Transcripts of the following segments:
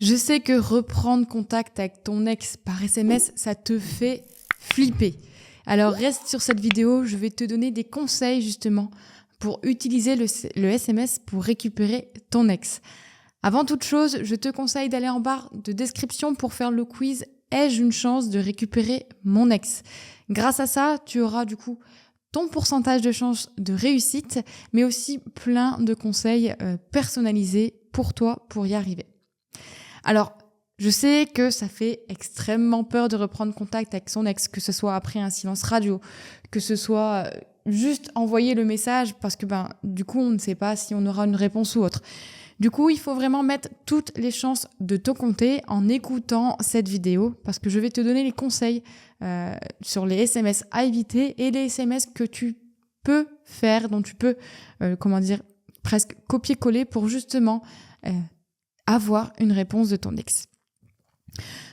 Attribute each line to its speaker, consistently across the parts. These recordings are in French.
Speaker 1: Je sais que reprendre contact avec ton ex par SMS, ça te fait flipper. Alors reste sur cette vidéo, je vais te donner des conseils justement pour utiliser le SMS pour récupérer ton ex. Avant toute chose, je te conseille d'aller en barre de description pour faire le quiz « Ai-je une chance de récupérer mon ex ?» Grâce à ça, tu auras du coup ton pourcentage de chance de réussite, mais aussi plein de conseils personnalisés pour toi pour y arriver. Alors, je sais que ça fait extrêmement peur de reprendre contact avec son ex, que ce soit après un silence radio, que ce soit juste envoyer le message parce que du coup, on ne sait pas si on aura une réponse ou autre. Du coup, il faut vraiment mettre toutes les chances de ton côté en écoutant cette vidéo parce que je vais te donner les conseils sur les SMS à éviter et les SMS que tu peux faire, dont tu peux, presque copier-coller pour justement avoir une réponse de ton ex.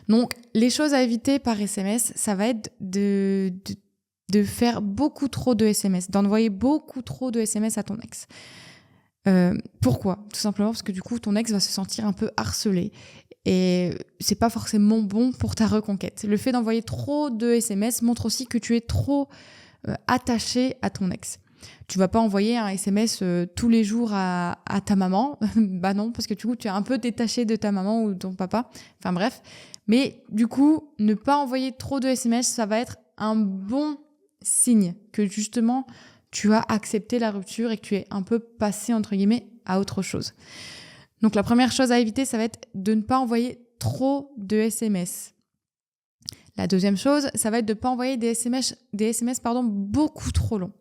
Speaker 1: Donc, les choses à éviter par SMS, ça va être de faire beaucoup trop de SMS, d'envoyer beaucoup trop de SMS à ton ex. Pourquoi ? Tout simplement parce que du coup, ton ex va se sentir un peu harcelé et c'est pas forcément bon pour ta reconquête. Le fait d'envoyer trop de SMS montre aussi que tu es trop attaché à ton ex. Tu vas pas envoyer un SMS tous les jours à ta maman. Bah non, parce que du coup, tu es un peu détaché de ta maman ou de ton papa. Enfin bref. Mais du coup, ne pas envoyer trop de SMS, ça va être un bon signe que justement, tu as accepté la rupture et que tu es un peu passé, entre guillemets, à autre chose. Donc la première chose à éviter, ça va être de ne pas envoyer trop de SMS. La deuxième chose, ça va être de ne pas envoyer des SMS beaucoup trop longs.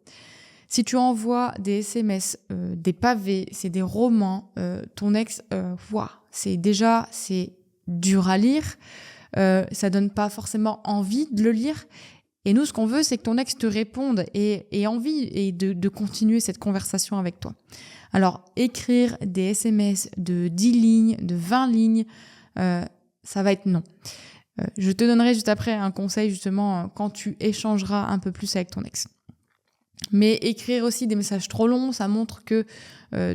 Speaker 1: Si tu envoies des SMS, des pavés, c'est des romans, ton ex, c'est dur à lire, ça donne pas forcément envie de le lire. Et nous, ce qu'on veut, c'est que ton ex te réponde et envie et de continuer cette conversation avec toi. Alors, écrire des SMS de 10 lignes, de 20 lignes, ça va être non. Je te donnerai juste après un conseil justement quand tu échangeras un peu plus avec ton ex. Mais écrire aussi des messages trop longs, ça montre que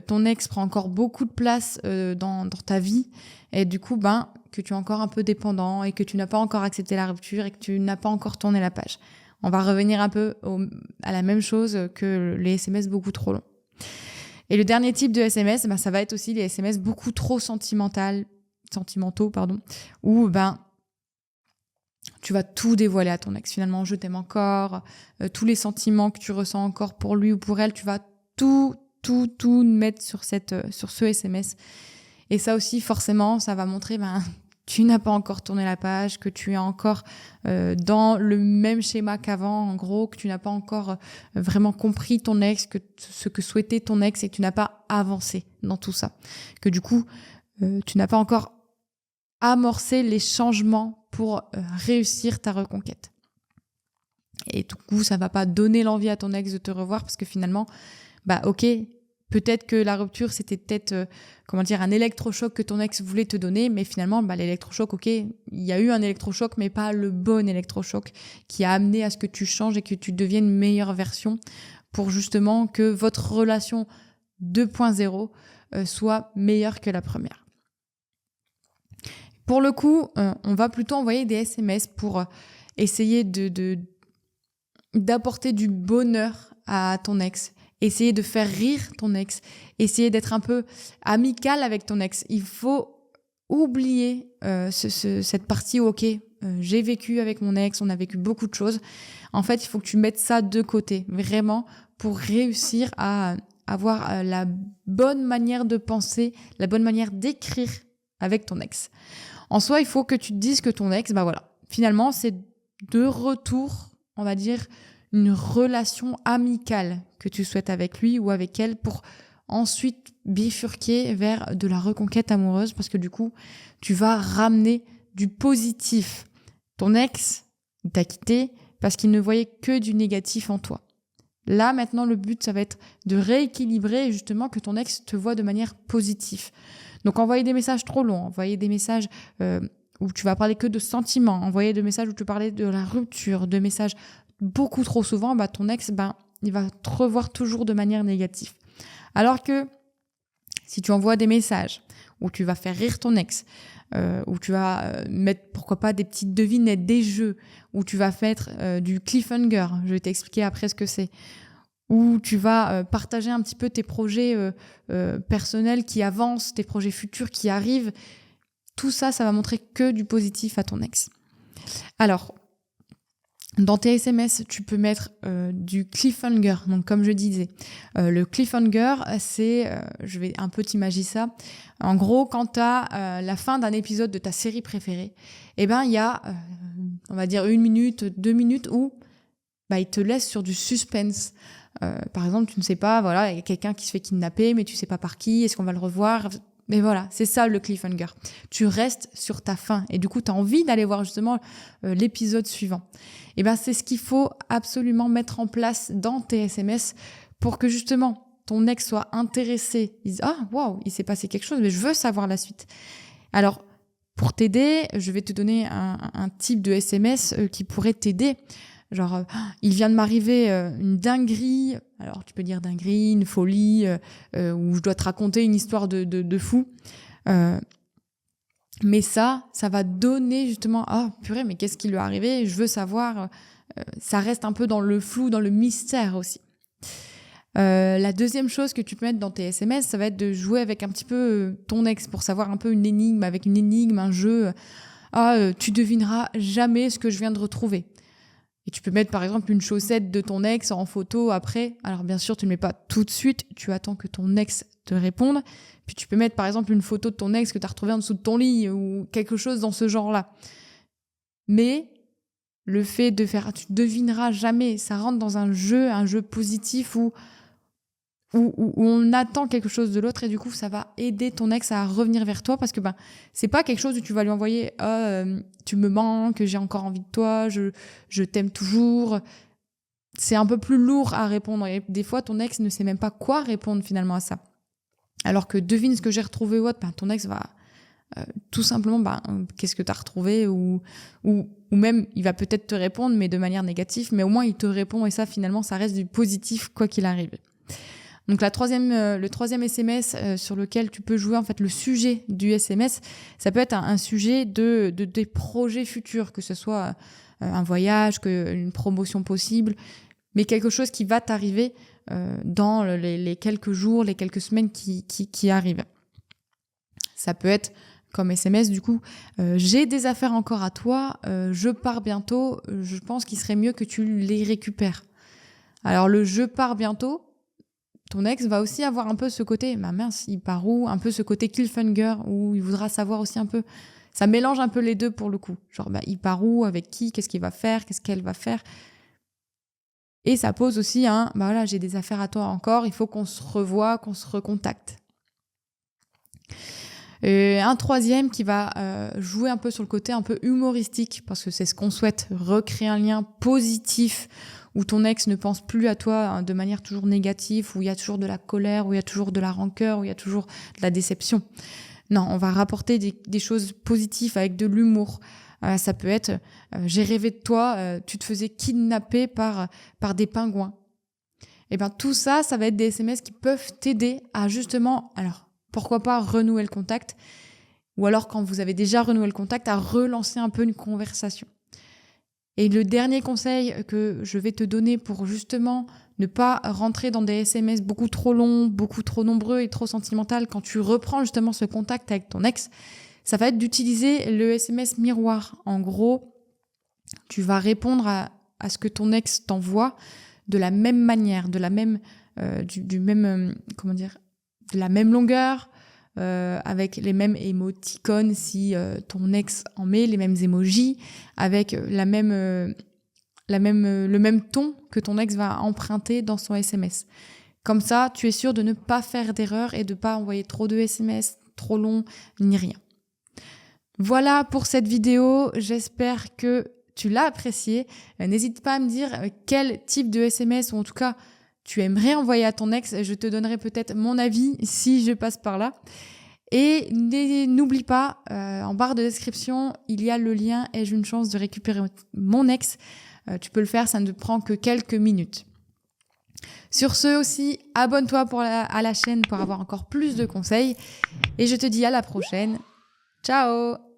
Speaker 1: ton ex prend encore beaucoup de place dans ta vie et du coup, que tu es encore un peu dépendant et que tu n'as pas encore accepté la rupture et que tu n'as pas encore tourné la page. On va revenir un peu à la même chose que les SMS beaucoup trop longs. Et le dernier type de SMS, ça va être aussi les SMS beaucoup trop sentimentaux, où tu vas tout dévoiler à ton ex. Finalement, je t'aime encore, tous les sentiments que tu ressens encore pour lui ou pour elle, tu vas tout mettre sur ce SMS. Et ça aussi, forcément, ça va montrer tu n'as pas encore tourné la page, que tu es encore dans le même schéma qu'avant, en gros, que tu n'as pas encore vraiment compris ton ex, ce que souhaitait ton ex et que tu n'as pas avancé dans tout ça. Que du coup, tu n'as pas encore amorcé les changements pour réussir ta reconquête. Et du coup, ça va pas donner l'envie à ton ex de te revoir parce que finalement, ok, peut-être que la rupture, c'était un électrochoc que ton ex voulait te donner, mais finalement, l'électrochoc, ok, il y a eu un électrochoc, mais pas le bon électrochoc qui a amené à ce que tu changes et que tu deviennes une meilleure version pour justement que votre relation 2.0 soit meilleure que la première. Pour le coup, on va plutôt envoyer des SMS pour essayer d'apporter du bonheur à ton ex, essayer de faire rire ton ex, essayer d'être un peu amical avec ton ex. Il faut oublier cette partie où, j'ai vécu avec mon ex, on a vécu beaucoup de choses. En fait, il faut que tu mettes ça de côté, vraiment, pour réussir à avoir la bonne manière de penser, la bonne manière d'écrire avec ton ex. En soi, il faut que tu te dises que ton ex, finalement, c'est de retour, on va dire, une relation amicale que tu souhaites avec lui ou avec elle pour ensuite bifurquer vers de la reconquête amoureuse parce que du coup, tu vas ramener du positif. Ton ex, il t'a quitté parce qu'il ne voyait que du négatif en toi. Là, maintenant, le but, ça va être de rééquilibrer et justement que ton ex te voit de manière positive. Donc, envoyer des messages trop longs, envoyer des messages où tu vas parler que de sentiments, envoyer des messages où tu parlais de la rupture, de messages beaucoup trop souvent, ton ex, il va te revoir toujours de manière négative. Alors que si tu envoies des messages où tu vas faire rire ton ex, où tu vas mettre, pourquoi pas, des petites devinettes, des jeux, où tu vas mettre du cliffhanger, je vais t'expliquer après ce que c'est, où tu vas partager un petit peu tes projets personnels qui avancent, tes projets futurs qui arrivent. Tout ça, ça va montrer que du positif à ton ex. Alors, dans tes SMS, tu peux mettre du cliffhanger. Donc, comme je disais, le cliffhanger, c'est, je vais un peu t'imaginer ça. En gros, quand tu as la fin d'un épisode de ta série préférée, eh ben, il y a, on va dire 1 minute, 2 minutes où il te laisse sur du suspense. Par exemple, tu ne sais pas, voilà, il y a quelqu'un qui se fait kidnapper, mais tu sais pas par qui, est-ce qu'on va le revoir ? Mais voilà, c'est ça le cliffhanger. Tu restes sur ta fin et du coup, tu as envie d'aller voir justement l'épisode suivant. Et ben, c'est ce qu'il faut absolument mettre en place dans tes SMS pour que justement ton ex soit intéressé. Il dit « Ah, waouh, il s'est passé quelque chose, mais je veux savoir la suite. » Alors, pour t'aider, je vais te donner un type de SMS qui pourrait t'aider. Genre, il vient de m'arriver une dinguerie, alors tu peux dire dinguerie, une folie, où je dois te raconter une histoire de fou. Mais ça va donner justement, ah purée, mais qu'est-ce qui lui est arrivé ? Je veux savoir. Ça reste un peu dans le flou, dans le mystère aussi. La deuxième chose que tu peux mettre dans tes SMS, ça va être de jouer avec un petit peu ton ex pour savoir un peu une énigme, avec une énigme, un jeu. Tu devineras jamais ce que je viens de retrouver. Et tu peux mettre par exemple une chaussette de ton ex en photo après. Alors bien sûr, tu ne le mets pas tout de suite, tu attends que ton ex te réponde. Puis tu peux mettre par exemple une photo de ton ex que tu as retrouvée en dessous de ton lit ou quelque chose dans ce genre-là. Mais le fait de faire, tu devineras jamais, ça rentre dans un jeu positif où on attend quelque chose de l'autre et du coup ça va aider ton ex à revenir vers toi parce que c'est pas quelque chose où tu vas lui envoyer tu me manques, j'ai encore envie de toi, je t'aime toujours. C'est un peu plus lourd à répondre et des fois ton ex ne sait même pas quoi répondre finalement à ça. Alors que devine ce que j'ai retrouvé ou autre, ton ex va tout simplement qu'est-ce que tu as retrouvé ou même il va peut-être te répondre mais de manière négative, mais au moins il te répond et ça finalement ça reste du positif quoi qu'il arrive. Donc le troisième SMS sur lequel tu peux jouer, en fait, le sujet du SMS, ça peut être un sujet de des projets futurs, que ce soit un voyage, une promotion possible, mais quelque chose qui va t'arriver dans les quelques jours, les quelques semaines qui arrivent. Ça peut être comme SMS, du coup, j'ai des affaires encore à toi, je pars bientôt, je pense qu'il serait mieux que tu les récupères. Alors le je pars bientôt, ton ex va aussi avoir un peu ce côté, mince, il part où ? Un peu ce côté cliffhanger, où il voudra savoir aussi un peu, ça mélange un peu les deux pour le coup. Genre, il part où ? Avec qui ? Qu'est-ce qu'il va faire ? Qu'est-ce qu'elle va faire ? Et ça pose aussi voilà, j'ai des affaires à toi encore, il faut qu'on se revoie, qu'on se recontacte. Un troisième qui va jouer un peu sur le côté un peu humoristique, parce que c'est ce qu'on souhaite, recréer un lien positif, où ton ex ne pense plus à toi de manière toujours négative, où il y a toujours de la colère, où il y a toujours de la rancœur, où il y a toujours de la déception. Non, on va rapporter des choses positives avec de l'humour. Ça peut être j'ai rêvé de toi, tu te faisais kidnapper par des pingouins. Et tout ça, ça va être des SMS qui peuvent t'aider à justement, alors pourquoi pas renouer le contact, ou alors quand vous avez déjà renoué le contact, à relancer un peu une conversation. Et le dernier conseil que je vais te donner pour justement ne pas rentrer dans des SMS beaucoup trop longs, beaucoup trop nombreux et trop sentimentaux quand tu reprends justement ce contact avec ton ex, ça va être d'utiliser le SMS miroir. En gros, tu vas répondre à ce que ton ex t'envoie de la même manière, de la même, de la même longueur, avec les mêmes émoticônes si ton ex en met, les mêmes emojis, avec le même ton que ton ex va emprunter dans son SMS. Comme ça, tu es sûr de ne pas faire d'erreur et de ne pas envoyer trop de SMS, trop longs, ni rien. Voilà pour cette vidéo, j'espère que tu l'as appréciée. N'hésite pas à me dire quel type de SMS, ou en tout cas tu aimerais envoyer à ton ex. Je te donnerai peut-être mon avis si je passe par là. Et n'oublie pas, en barre de description, il y a le lien « Ai-je une chance de récupérer mon ex ?» Tu peux le faire, ça ne te prend que quelques minutes. Sur ce aussi, abonne-toi à la chaîne pour avoir encore plus de conseils. Et je te dis à la prochaine. Ciao!